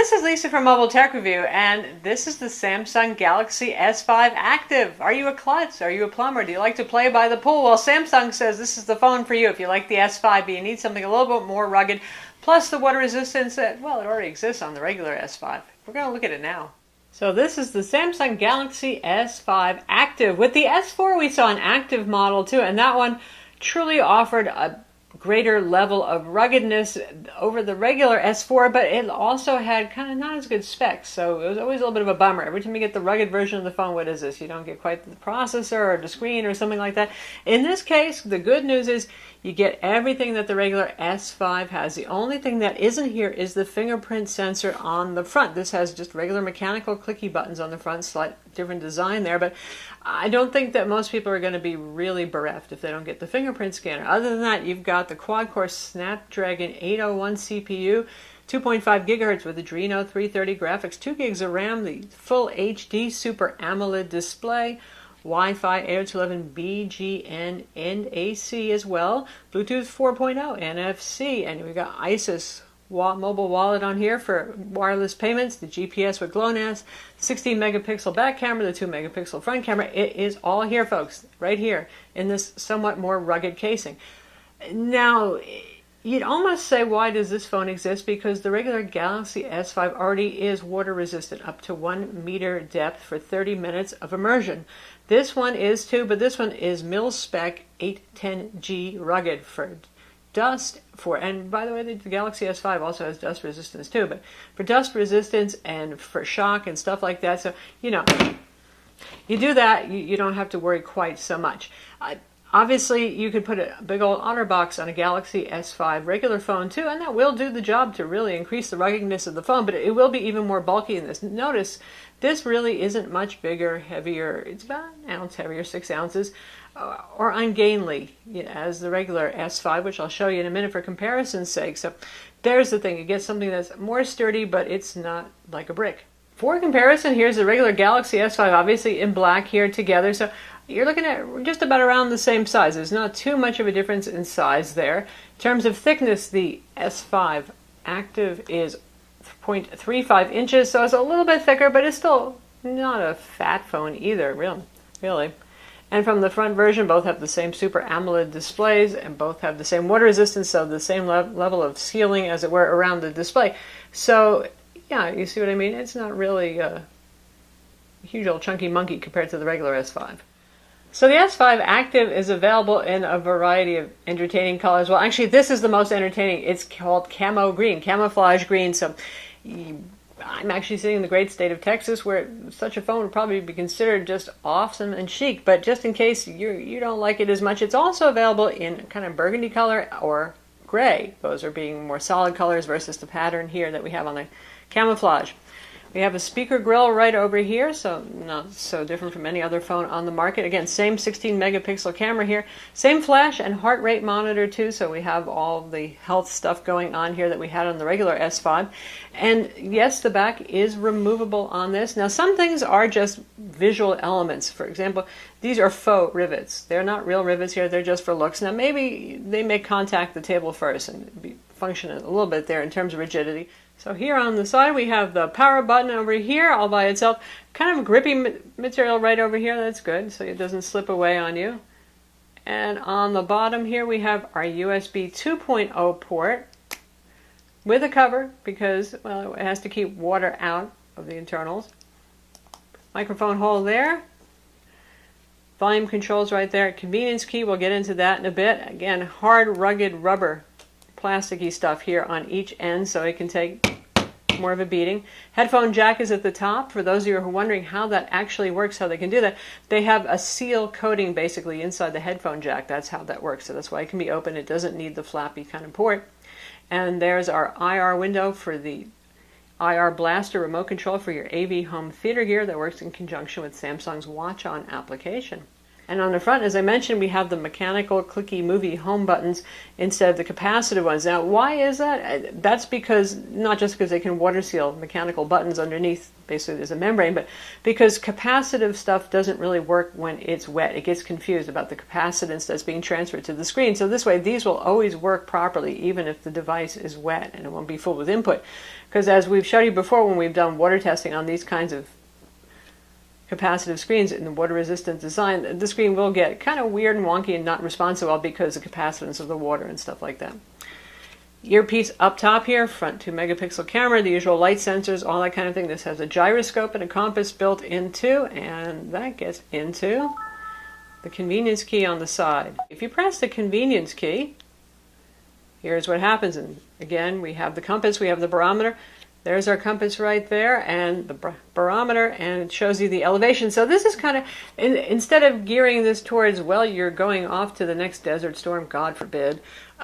This is Lisa from Mobile Tech Review, and this is the Samsung Galaxy S5 Active. Are you a klutz? Are you a plumber? Do you like to play by the pool? Well, Samsung says this is the phone for you if you like the S5, but you need something a little bit more rugged, plus the water resistance that, well, it already exists on the regular S5. We're going to look at it now. So this is the Samsung Galaxy S5 Active. With the S4, we saw an active model too, and that one truly offered a greater level of ruggedness over the regular S4, but it also had kind of not as good specs, so it was always a little bit of a bummer. Every time you get the rugged version of the phone, what is this? You don't get quite the processor or the screen or something like that. In this case, the good news is you get everything that the regular S5 has. The only thing that isn't here is the fingerprint sensor on the front. This has just regular mechanical clicky buttons on the front, slight different design there, but I don't think that most people are going to be really bereft if they don't get the fingerprint scanner. Other than that, you've got the quad-core Snapdragon 801 CPU, 2.5 gigahertz with Adreno 330 graphics, 2 gigs of RAM, the full HD Super AMOLED display, Wi-Fi 802.11 BGN and AC as well, Bluetooth 4.0, NFC, and we've got ISIS mobile wallet on here for wireless payments, the GPS with GLONASS, 16 megapixel back camera, the 2 megapixel front camera. It is all here, folks, right here in this somewhat more rugged casing. Now, you'd almost say, why does this phone exist? Because the regular Galaxy S5 already is water resistant up to 1 meter depth for 30 minutes of immersion. This one is too, but this one is mil-spec 810G rugged for dust, and by the way, the Galaxy S5 also has dust resistance too, but for dust resistance and for shock and stuff like that, so you do that, you don't have to worry quite so much. Obviously, you could put a big old OtterBox on a Galaxy S5 regular phone too, and that will do the job to really increase the ruggedness of the phone, but it will be even more bulky in this. Notice, this really isn't much bigger, heavier. It's about an ounce heavier, 6 ounces, or ungainly as the regular S5, which I'll show you in a minute for comparison's sake. So there's the thing. You get something that's more sturdy, but it's not like a brick. For comparison, here's the regular Galaxy S5, obviously in black here together. So you're looking at just about around the same size. There's not too much of a difference in size there. In terms of thickness, the S5 Active is 0.35 inches, so it's a little bit thicker, but it's still not a fat phone either, really. And from the front version, both have the same Super AMOLED displays, and both have the same water resistance, so the same level of sealing, as it were, around the display. So, yeah, you see what I mean? It's not really a huge old chunky monkey compared to the regular S5. So the S5 Active is available in a variety of entertaining colors. Well, actually, this is the most entertaining. It's called camo green, camouflage green. So I'm actually sitting in the great state of Texas, where such a phone would probably be considered just awesome and chic. But just in case you don't like it as much, it's also available in kind of burgundy color or gray. Those are being more solid colors versus the pattern here that we have on the camouflage. We have a speaker grill right over here, so not so different from any other phone on the market. Again, same 16 megapixel camera here, same flash and heart rate monitor too, so we have all the health stuff going on here that we had on the regular S5. And yes, the back is removable on this. Now, some things are just visual elements. For example, these are faux rivets. They're not real rivets here, they're just for looks. Now, maybe they may contact the table first and function a little bit there in terms of rigidity. So here on the side we have the power button over here all by itself. Kind of grippy material right over here, that's good, so it doesn't slip away on you. And on the bottom here we have our USB 2.0 port with a cover because, well, it has to keep water out of the internals. Microphone hole there. Volume controls right there. Convenience key, we'll get into that in a bit. Again, hard, rugged rubber, plasticky stuff here on each end so it can take more of a beating. Headphone jack is at the top. For those of you who are wondering how that actually works, how they can do that, they have a seal coating basically inside the headphone jack. That's how that works. So that's why it can be open. It doesn't need the flappy kind of port. And there's our IR window for the IR Blaster remote control for your AV home theater gear that works in conjunction with Samsung's Watch On application. And on the front, as I mentioned, we have the mechanical clicky movie home buttons instead of the capacitive ones. Now, why is that? That's because, not just because they can water seal mechanical buttons underneath, basically there's a membrane, but because capacitive stuff doesn't really work when it's wet. It gets confused about the capacitance that's being transferred to the screen. So this way, these will always work properly, even if the device is wet, and it won't be full with input. Because as we've showed you before, when we've done water testing on these kinds of capacitive screens in the water resistant design, the screen will get kind of weird and wonky and not respond so well because of the capacitance of the water and stuff like that. Earpiece up top here, front 2 megapixel camera, the usual light sensors, all that kind of thing. This has a gyroscope and a compass built into, and that gets into the convenience key on the side. If you press the convenience key, here's what happens. And again, we have the compass, we have the barometer. There's our compass right there, and the barometer, and it shows you the elevation. So this is kind of, instead of gearing this towards, well, you're going off to the next desert storm, God forbid,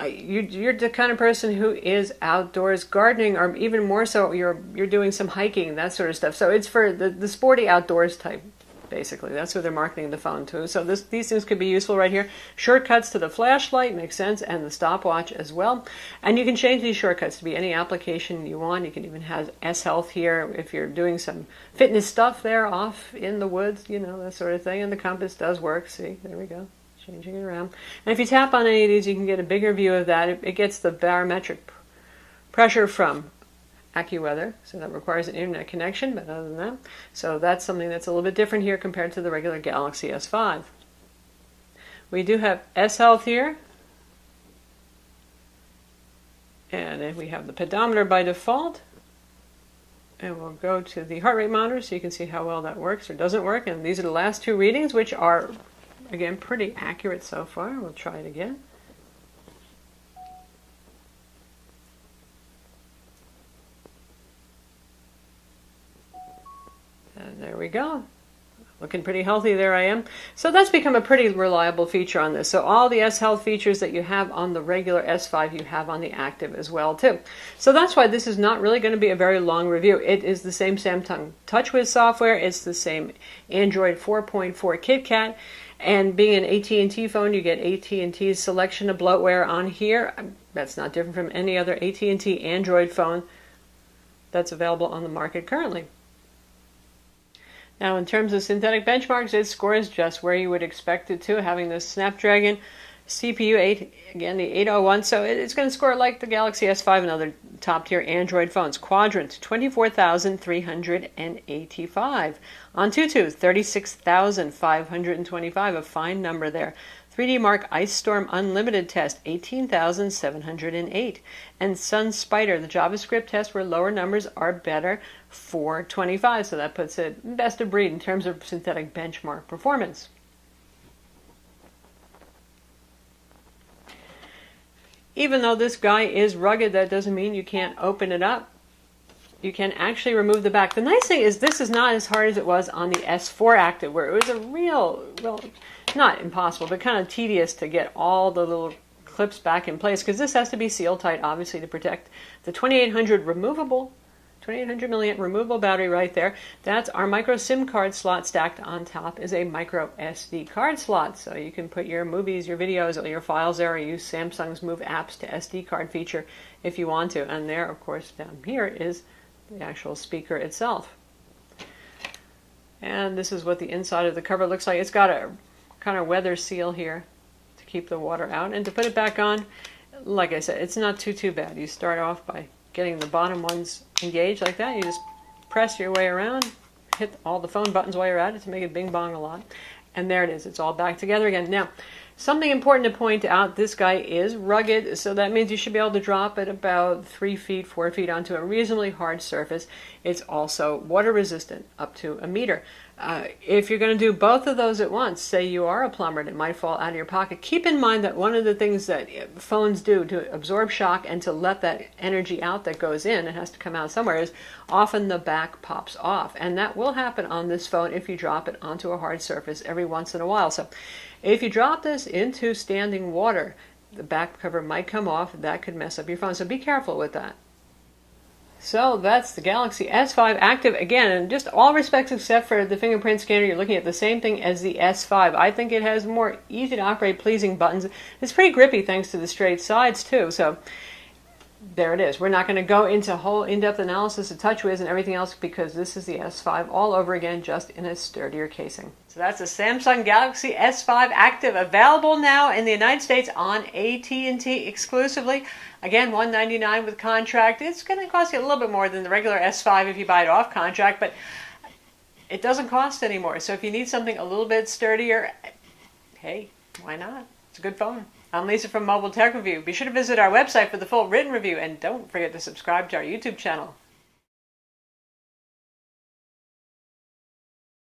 you're the kind of person who is outdoors gardening, or even more so, you're doing some hiking, that sort of stuff. So it's for the sporty outdoors type. Basically, that's what they're marketing the phone to. So these things could be useful right here. Shortcuts to the flashlight makes sense, and the stopwatch as well. And you can change these shortcuts to be any application you want. You can even have S Health here if you're doing some fitness stuff there off in the woods, you know, that sort of thing. And the compass does work. See, there we go, changing it around. And if you tap on any of these, you can get a bigger view of that. It gets the barometric pressure from AccuWeather, so that requires an internet connection, but other than that, so that's something that's a little bit different here compared to the regular Galaxy S5. We do have S Health here, and then we have the pedometer by default, and we'll go to the heart rate monitor so you can see how well that works or doesn't work. And these are the last 2 readings, which are, again, pretty accurate so far. We'll try it again. And there we go. Looking pretty healthy, there I am. So that's become a pretty reliable feature on this. So all the S Health features that you have on the regular S5, you have on the Active as well too. So that's why this is not really going to be a very long review. It is the same Samsung TouchWiz software. It's the same Android 4.4 KitKat. And being an at&T phone, you get at&T's selection of bloatware on here. That's not different from any other at&T Android phone that's available on the market currently. Now, in terms of synthetic benchmarks, it scores just where you would expect it to, having the Snapdragon CPU 8, again, the 801. So it's going to score like the Galaxy S5 and other top-tier Android phones. Quadrant, 24,385. On Antutu, 36,525, a fine number there. 3D Mark Ice Storm Unlimited test, 18,708. And Sun Spider, the JavaScript test where lower numbers are better, 425. So that puts it best of breed in terms of synthetic benchmark performance. Even though this guy is rugged, that doesn't mean you can't open it up. You can actually remove the back. The nice thing is this is not as hard as it was on the S4 Active, where it was a well, not impossible, but kind of tedious to get all the little clips back in place, because this has to be seal tight, obviously, to protect the 2800 milliamp removable battery right there. That's our micro SIM card slot. Stacked on top is a micro SD card slot, so you can put your movies, your videos, all your files there, or use Samsung's Move Apps to SD card feature if you want to. And there, of course, down here is the actual speaker itself. And this is what the inside of the cover looks like. It's got a kind of weather seal here to keep the water out. And to put it back on, like I said, it's not too bad. You start off by getting the bottom ones engaged like that. You just press your way around, hit all the phone buttons while you're at it to make it bing bong a lot. And there it is. It's all back together again. Now, something important to point out, this guy is rugged, so that means you should be able to drop it about 3 feet, 4 feet onto a reasonably hard surface. It's also water resistant, up to a meter. If you're going to do both of those at once, say you are a plumber and it might fall out of your pocket, keep in mind that one of the things that phones do to absorb shock and to let that energy out that goes in, it has to come out somewhere, is often the back pops off. And that will happen on this phone if you drop it onto a hard surface every once in a while. So if you drop this into standing water, the back cover might come off. That could mess up your phone, so be careful with that. So that's the Galaxy S5 Active. Again, in just all respects except for the fingerprint scanner, you're looking at the same thing as the S5. I think it has more easy to operate, pleasing buttons. It's pretty grippy thanks to the straight sides too. So there it is. We're not going to go into whole in-depth analysis of TouchWiz and everything else because this is the S5 all over again, just in a sturdier casing. So that's the Samsung Galaxy S5 Active, available now in the United States on at&T exclusively. Again, $199 with contract. It's going to cost you a little bit more than the regular S5 if you buy it off contract, but it doesn't cost anymore. So if you need something a little bit sturdier, hey, why not? It's a good phone. I'm Lisa from Mobile Tech Review. Be sure to visit our website for the full written review, and don't forget to subscribe to our YouTube channel.